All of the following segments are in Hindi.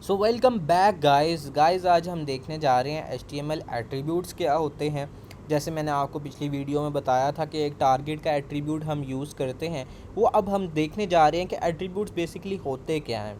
सो वेलकम बैक गाइस आज हम देखने जा रहे हैं HTML एट्रीब्यूट्स क्या होते हैं। जैसे मैंने आपको पिछली वीडियो में बताया था कि एक टारगेट का एट्रीब्यूट हम यूज़ करते हैं, वो अब हम देखने जा रहे हैं कि एट्रीब्यूट्स बेसिकली होते क्या हैं।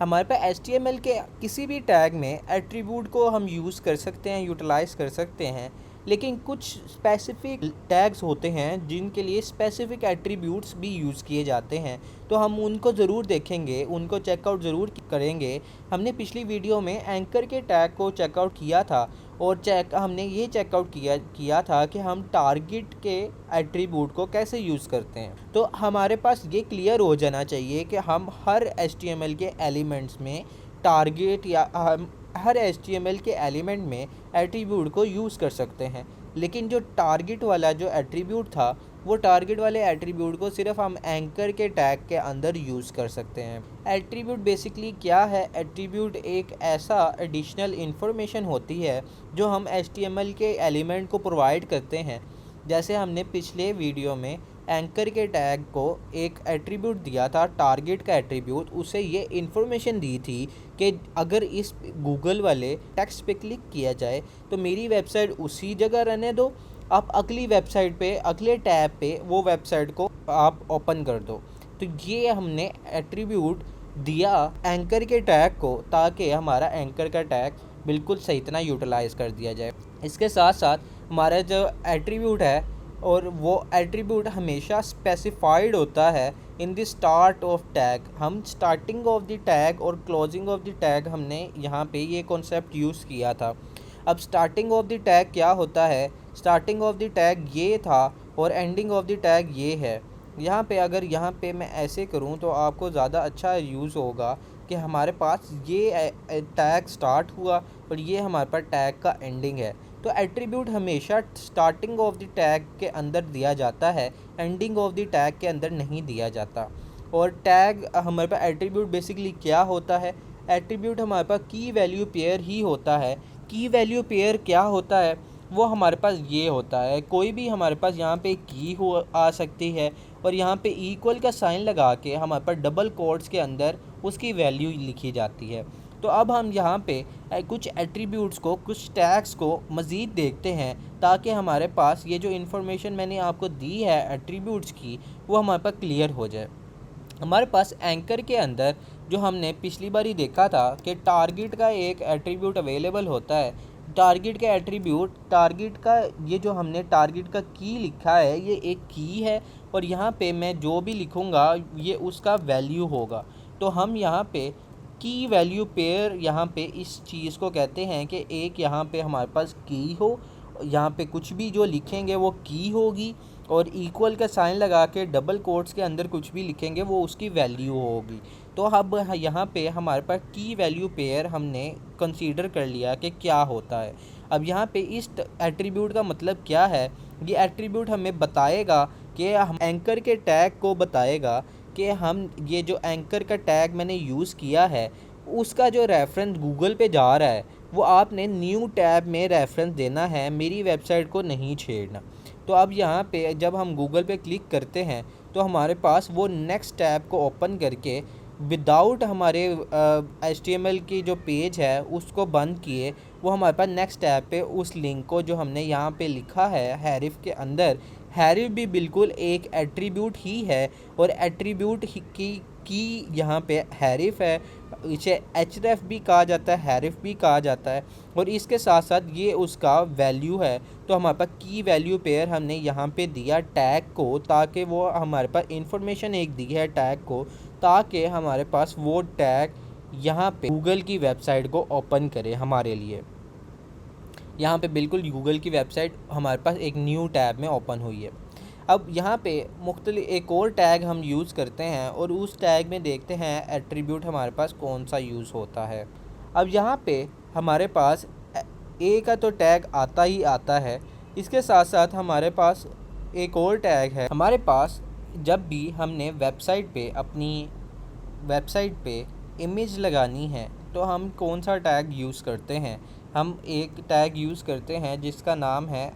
हमारे पास HTML के किसी भी टैग में एट्रीब्यूट को हम यूज़ कर सकते हैं, यूटिलाइज़ कर सकते हैं, लेकिन कुछ स्पेसिफ़िक टैग्स होते हैं जिनके लिए स्पेसिफ़िक एट्रीब्यूट्स भी यूज़ किए जाते हैं। तो हम उनको ज़रूर देखेंगे, उनको चेकआउट ज़रूर करेंगे। हमने पिछली वीडियो में एंकर के टैग को चेकआउट किया था और हमने ये चेकआउट किया था कि हम टारगेट के एट्रीब्यूट को कैसे यूज़ करते हैं। तो हमारे पास ये क्लियर हो जाना चाहिए कि हम हर HTML के एलिमेंट्स में टारगेट या हम हर HTML के एलिमेंट में एट्रीब्यूट को यूज़ कर सकते हैं। लेकिन जो टारगेट वाला जो एट्रीब्यूट था, वो टारगेट वाले एट्रीब्यूट को सिर्फ हम एंकर के टैग के अंदर यूज़ कर सकते हैं। एट्रीब्यूट बेसिकली क्या है? एट्रीब्यूट एक ऐसा एडिशनल इंफॉर्मेशन होती है जो हम HTML के एलिमेंट को प्रोवाइड करते हैं। जैसे हमने पिछले वीडियो में एंकर के टैग को एक एट्रीब्यूट दिया था, टारगेट का एट्रीब्यूट, उसे ये इन्फॉर्मेशन दी थी कि अगर इस गूगल वाले टेक्स्ट पे क्लिक किया जाए तो मेरी वेबसाइट उसी जगह रहने दो, आप अगली वेबसाइट पे, अगले टैब पे वो वेबसाइट को आप ओपन कर दो। तो ये हमने एट्रीब्यूट दिया एंकर के टैग को ताकि हमारा एंकर का टैग बिल्कुल सही तरह यूटिलाइज़ कर दिया जाए। इसके साथ साथ हमारा जो एट्रीब्यूट है, और वो एट्रीब्यूट हमेशा स्पेसिफाइड होता है in the start of tag. हम स्टार्टिंग ऑफ द टैग और क्लोजिंग ऑफ द टैग हमने यहाँ पे ये कॉन्सेप्ट यूज़ किया था। अब स्टार्टिंग ऑफ द टैग क्या होता है? स्टार्टिंग ऑफ द टैग ये था और एंडिंग ऑफ द टैग ये है। यहाँ पे अगर यहाँ पे मैं ऐसे करूँ तो आपको ज़्यादा अच्छा यूज़ होगा कि हमारे पास ये टैग स्टार्ट हुआ और ये हमारे पास टैग का एंडिंग है। तो एट्रीब्यूट हमेशा स्टार्टिंग ऑफ द टैग के अंदर दिया जाता है, एंडिंग ऑफ द टैग के अंदर नहीं दिया जाता। और टैग हमारे पास एट्रीब्यूट बेसिकली क्या होता है? एट्रीब्यूट हमारे पास की वैल्यू पेयर ही होता है। की वैल्यू पेयर क्या होता है? वो हमारे पास ये होता है, कोई भी हमारे पास यहाँ पे की हो आ सकती है और यहाँ पे इक्वल का साइन लगा के हमारे पास डबल कोट्स के अंदर उसकी वैल्यू लिखी जाती है। तो अब हम यहाँ पे कुछ एट्रीब्यूट्स को, कुछ टैग्स को मज़ीद देखते हैं ताकि हमारे पास ये जो इन्फॉर्मेशन मैंने आपको दी है एट्रीब्यूट्स की, वो हमारे पास क्लियर हो जाए। हमारे पास एंकर के अंदर जो हमने पिछली बार ही देखा था कि टारगेट का एक एट्रीब्यूट अवेलेबल होता है। टारगेट का एट्रीब्यूट, टारगेट का ये जो हमने टारगेट का की लिखा है, ये एक की है और यहाँ पे मैं जो भी लिखूँगा ये उसका वैल्यू होगा। तो हम यहाँ पे की वैल्यू पेयर, यहाँ पे इस चीज़ को कहते हैं कि एक यहाँ पे हमारे पास की हो, यहाँ पे कुछ भी जो लिखेंगे वो की होगी और इक्वल का साइन लगा के डबल कोट्स के अंदर कुछ भी लिखेंगे वो उसकी वैल्यू होगी। तो अब यहाँ पे हमारे पास की वैल्यू पेयर हमने कंसीडर कर लिया कि क्या होता है। अब यहाँ पे इस एट्रीब्यूट का मतलब क्या है? ये एट्रीब्यूट हमें बताएगा कि हम एंकर के टैग को बताएगा कि हम ये जो एंकर का टैग मैंने यूज़ किया है उसका जो रेफरेंस गूगल पे जा रहा है वो आपने न्यू टैब में रेफरेंस देना है, मेरी वेबसाइट को नहीं छेड़ना। तो अब यहाँ पे जब हम गूगल पे क्लिक करते हैं तो हमारे पास वो नेक्स्ट टैब को ओपन करके विदाउट हमारे HTML की जो पेज है उसको बंद किए, वो हमारे पास नेक्स्ट टैब पे उस लिंक को जो हमने यहाँ पे लिखा है हैरिफ के अंदर, हैरिफ भी बिल्कुल एक एट्रीब्यूट ही है और एट्रीब्यूट की यहाँ पे हैरिफ है, इसे href भी कहा जाता है, हैरिफ भी कहा जाता है और इसके साथ साथ ये उसका वैल्यू है। तो हमारे पास की वैल्यू पेयर हमने यहाँ पे दिया टैग को ताकि वो हमारे पास इंफॉर्मेशन एक दी है टैग को, ताकि हमारे पास वो टैग यहाँ पे गूगल की वेबसाइट को ओपन करे हमारे लिए। यहाँ पे बिल्कुल गूगल की वेबसाइट हमारे पास एक न्यू टैब में ओपन हुई है। अब यहाँ पे मुख्तलिफ एक और टैग हम यूज़ करते हैं और उस टैग में देखते हैं एट्रीब्यूट हमारे पास कौन सा यूज़ होता है। अब यहाँ पे हमारे पास ए का तो टैग आता ही आता है, इसके साथ साथ हमारे पास एक और टैग है। हमारे पास जब भी हमने वेबसाइट पे, अपनी वेबसाइट पे इमेज लगानी है तो हम कौन सा टैग यूज़ करते हैं? हम एक टैग यूज़ करते हैं जिसका नाम है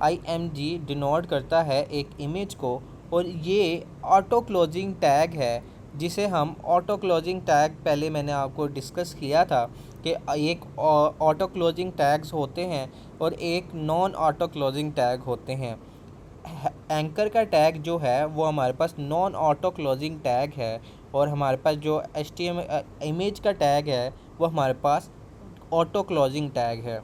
img। डिनोट करता है एक इमेज को और ये ऑटो क्लोजिंग टैग है जिसे हम ऑटो क्लोजिंग टैग, पहले मैंने आपको डिस्कस किया था कि एक ऑटो क्लोजिंग टैग्स होते हैं और एक नॉन ऑटो क्लोजिंग टैग होते हैं। एंकर का टैग जो है वो हमारे पास नॉन ऑटो क्लोजिंग टैग है, और हमारे पास जो इमेज का टैग है वो हमारे पास ऑटो क्लोजिंग टैग है।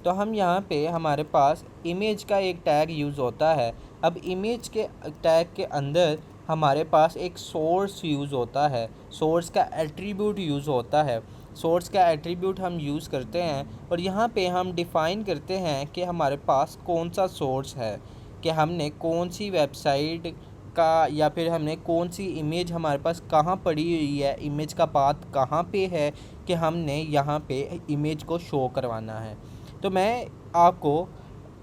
तो हम यहाँ पे हमारे पास इमेज का एक टैग यूज़ होता है। अब इमेज के टैग के अंदर हमारे पास एक सोर्स यूज़ होता है, सोर्स का एट्रीब्यूट यूज़ होता है। सोर्स का एट्रीब्यूट हम यूज़ करते हैं और यहाँ पे हम डिफ़ाइन करते हैं कि हमारे पास कौन सा सोर्स है, कि हमने कौन सी वेबसाइट का या फिर हमने कौन सी इमेज हमारे पास कहाँ पड़ी हुई है, इमेज का पाथ कहाँ पे है कि हमने यहाँ पे इमेज को शो करवाना है। तो मैं आपको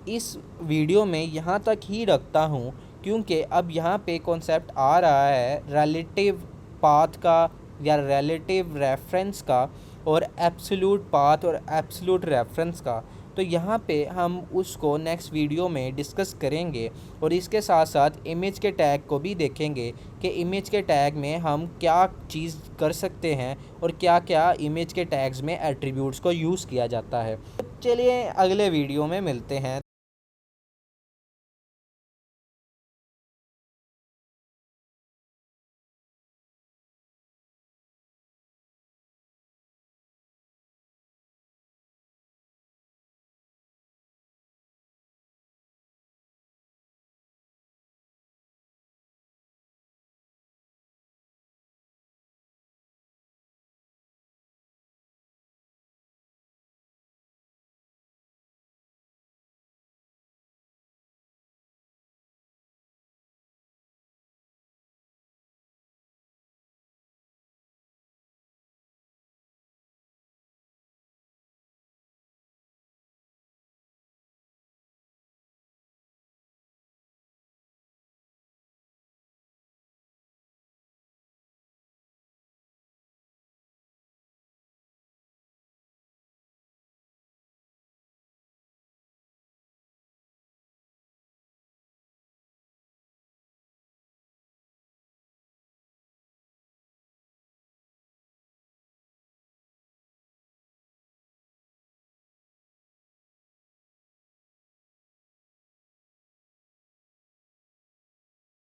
इस वीडियो में यहाँ तक ही रखता हूँ, क्योंकि अब यहाँ पे कॉन्सेप्ट आ रहा है रिलेटिव पाथ का या रिलेटिव रेफरेंस का, और एब्सोल्यूट पाथ और एब्सोल्यूट रेफरेंस का। तो यहाँ पे हम उसको नेक्स्ट वीडियो में डिस्कस करेंगे, और इसके साथ साथ इमेज के टैग को भी देखेंगे कि इमेज के टैग में हम क्या चीज़ कर सकते हैं और क्या क्या इमेज के टैग्स में एट्रीब्यूट्स को यूज़ किया जाता है। चलिए अगले वीडियो में मिलते हैं।